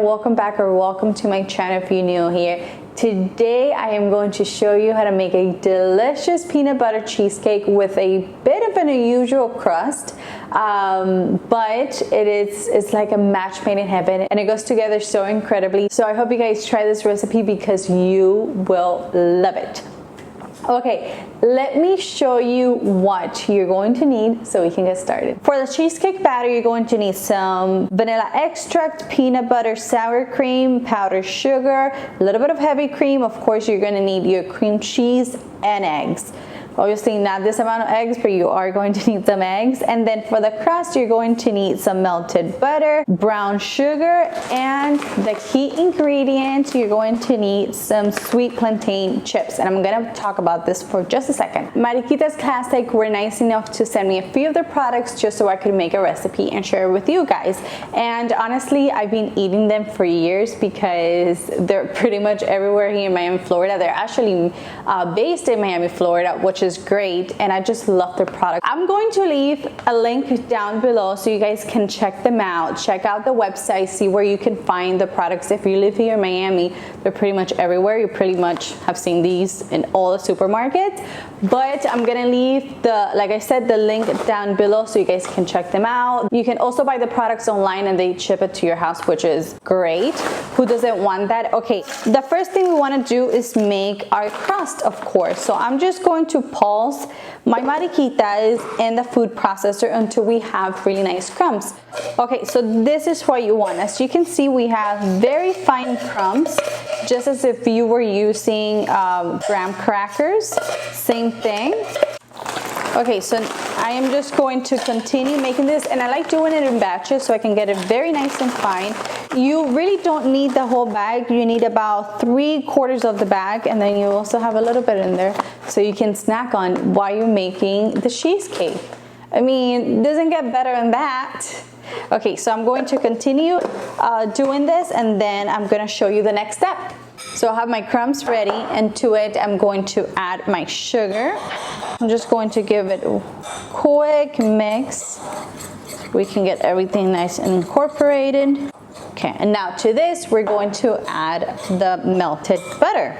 welcome back or welcome to my channel if you're new here. Today I am going to show you how to make a delicious peanut butter cheesecake with a bit of an unusual crust, but it's like a match made in heaven and it goes together so incredibly. So I hope you guys try this recipe because you will love it. Okay, let me show you what you're going to need so we can get started. For the cheesecake batter, you're going to need some vanilla extract, peanut butter, sour cream, powdered sugar, a little bit of heavy cream. Of course, you're going to need your cream cheese and eggs. Obviously not this amount of eggs, but you are going to need some eggs. And then for the crust, you're going to need some melted butter, brown sugar, and the key ingredient, you're going to need some sweet plantain chips. And I'm gonna talk about this for just a second. Mariquitas Classic were nice enough to send me a few of their products just so I could make a recipe and share it with you guys. And honestly, I've been eating them for years because they're pretty much everywhere here in Miami, Florida. They're actually based in Miami, Florida, which is great, and I just love their product. I'm going to leave a link down below so you guys can check them out. Check out the website, see where you can find the products. If you live here in Miami, they're pretty much everywhere. You pretty much have seen these in all the supermarkets, but I'm gonna leave like I said, the link down below so you guys can check them out. You can also buy the products online and they ship it to your house, which is great. Who doesn't want that? Okay, the first thing we want to do is make our crust, of course. So I'm just going to pulse my mariquitas in the food processor until we have really nice crumbs. Okay, so this is what you want. As you can see, we have very fine crumbs, just as if you were using graham crackers. Same thing. Okay, so I am just going to continue making this, and I like doing it in batches so I can get it very nice and fine. You really don't need the whole bag. You need about 3/4 of the bag, and then you also have a little bit in there so you can snack on while you're making the cheesecake. I mean, it doesn't get better than that. Okay, so I'm going to continue doing this, and then I'm going to show you the next step. So I have my crumbs ready, and to it I'm going to add my sugar. I'm just going to give it a quick mix so we can get everything nice and incorporated. Okay, and now to this we're going to add the melted butter.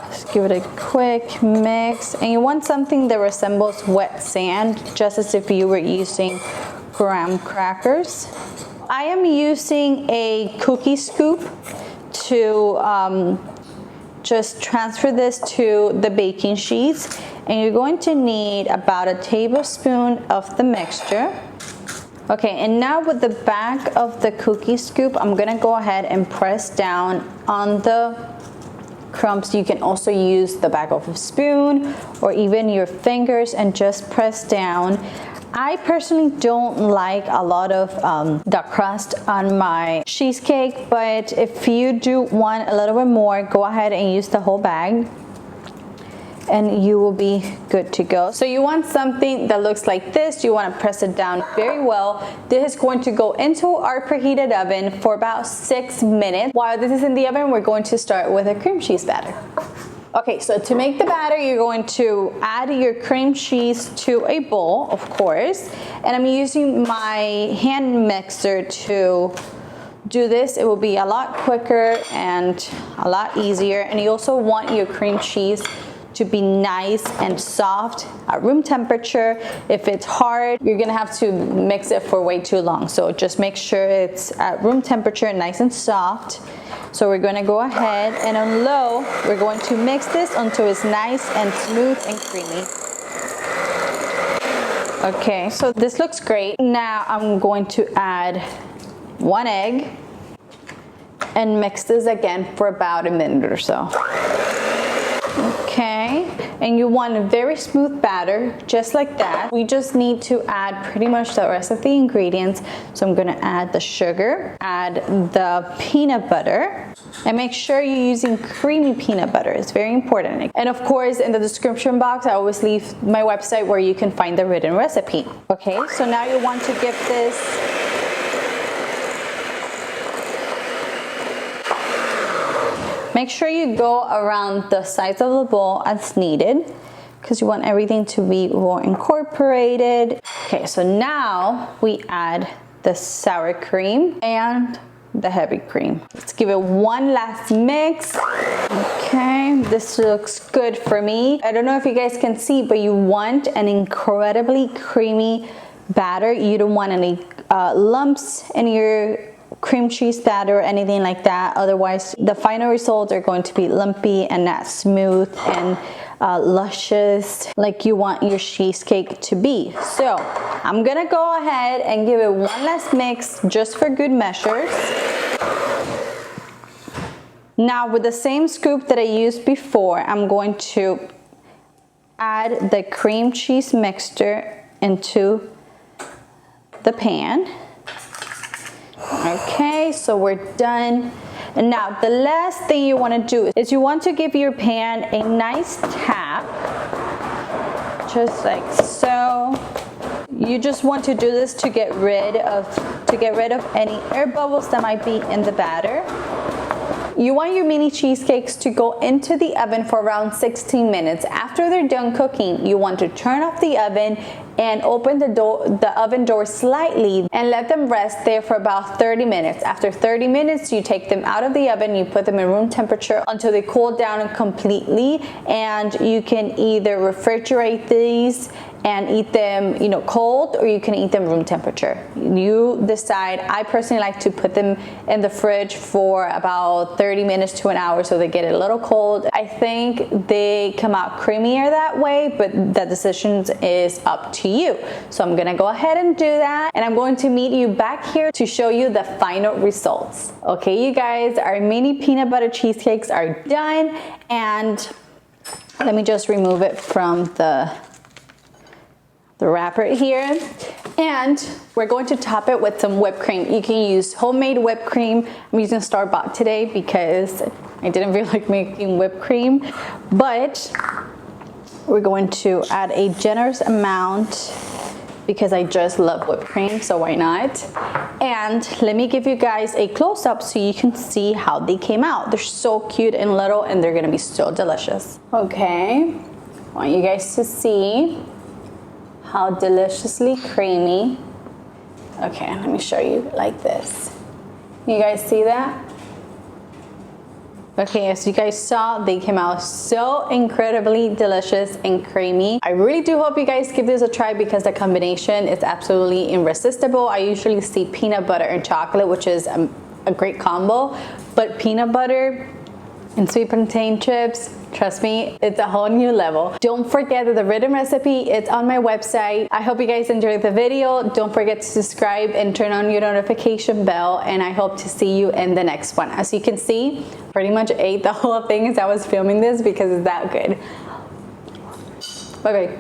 Just give it a quick mix, and you want something that resembles wet sand, just as if you were using graham crackers. I am using a cookie scoop to just transfer this to the baking sheets, and you're going to need about a tablespoon of the mixture. Okay, and now with the back of the cookie scoop, I'm gonna go ahead and press down on the crumbs. You can also use the back of a spoon or even your fingers and just press down. I personally don't like a lot of the crust on my cheesecake, but if you do want a little bit more, go ahead and use the whole bag and you will be good to go. So you want something that looks like this. You want to press it down very well. This is going to go into our preheated oven for about 6 minutes. While this is in the oven, we're going to start with a cream cheese batter. Okay, so to make the batter, you're going to add your cream cheese to a bowl, of course, and I'm using my hand mixer to do this. It will be a lot quicker and a lot easier, and you also want your cream cheese to be nice and soft at room temperature. If it's hard, you're gonna have to mix it for way too long. So just make sure it's at room temperature, nice and soft. So we're gonna go ahead and on low, we're going to mix this until it's nice and smooth and creamy. Okay, so this looks great. Now I'm going to add 1 egg and mix this again for about a minute or so. Okay, and you want a very smooth batter, just like that. We just need to add pretty much the rest of the ingredients. So I'm gonna add the sugar, add the peanut butter, and make sure you're using creamy peanut butter. It's very important. And of course, in the description box, I always leave my website where you can find the written recipe. Okay, so now you want to give this Make sure you go around the sides of the bowl as needed because you want everything to be well incorporated. Okay, so now we add the sour cream and the heavy cream. Let's give it one last mix. Okay, this looks good for me. I don't know if you guys can see, but you want an incredibly creamy batter. You don't want any lumps in your cream cheese batter or anything like that. Otherwise, the final results are going to be lumpy and not smooth and luscious like you want your cheesecake to be. So I'm gonna go ahead and give it one last mix just for good measures. Now with the same scoop that I used before, I'm going to add the cream cheese mixture into the pan. Okay, so we're done. And now the last thing you want to do is you want to give your pan a nice tap, just like so. You just want to do this to get rid of any air bubbles that might be in the batter. You want your mini cheesecakes to go into the oven for around 16 minutes. After they're done cooking, you want to turn off the oven and open the oven door slightly and let them rest there for about 30 minutes. After 30 minutes, you take them out of the oven, you put them in room temperature until they cool down completely, and you can either refrigerate these and eat them, you know, cold, or you can eat them room temperature. You decide. I personally like to put them in the fridge for about 30 minutes to an hour so they get a little cold. I think they come out creamier that way, but the decision is up to you. So I'm gonna go ahead and do that, and I'm going to meet you back here to show you the final results. Okay, you guys, our mini peanut butter cheesecakes are done, and let me just remove it from the wrapper here, and we're going to top it with some whipped cream. You can use homemade whipped cream. I'm using store-bought today because I didn't feel like making whipped cream, but we're going to add a generous amount because I just love whipped cream, so why not? And let me give you guys a close-up so you can see how they came out. They're so cute and little, and they're gonna be so delicious. Okay, I want you guys to see how deliciously creamy. Okay, let me show you like this. You guys see that? Okay, as you guys saw, they came out so incredibly delicious and creamy. I really do hope you guys give this a try because the combination is absolutely irresistible. I usually see peanut butter and chocolate, which is a great combo, but peanut butter and sweet plantain chips, trust me, it's a whole new level. Don't forget that the written recipe is on my website. I hope you guys enjoyed the video. Don't forget to subscribe and turn on your notification bell, and I hope to see you in the next one. As you can see, pretty much ate the whole thing as I was filming this because it's that good. Okay.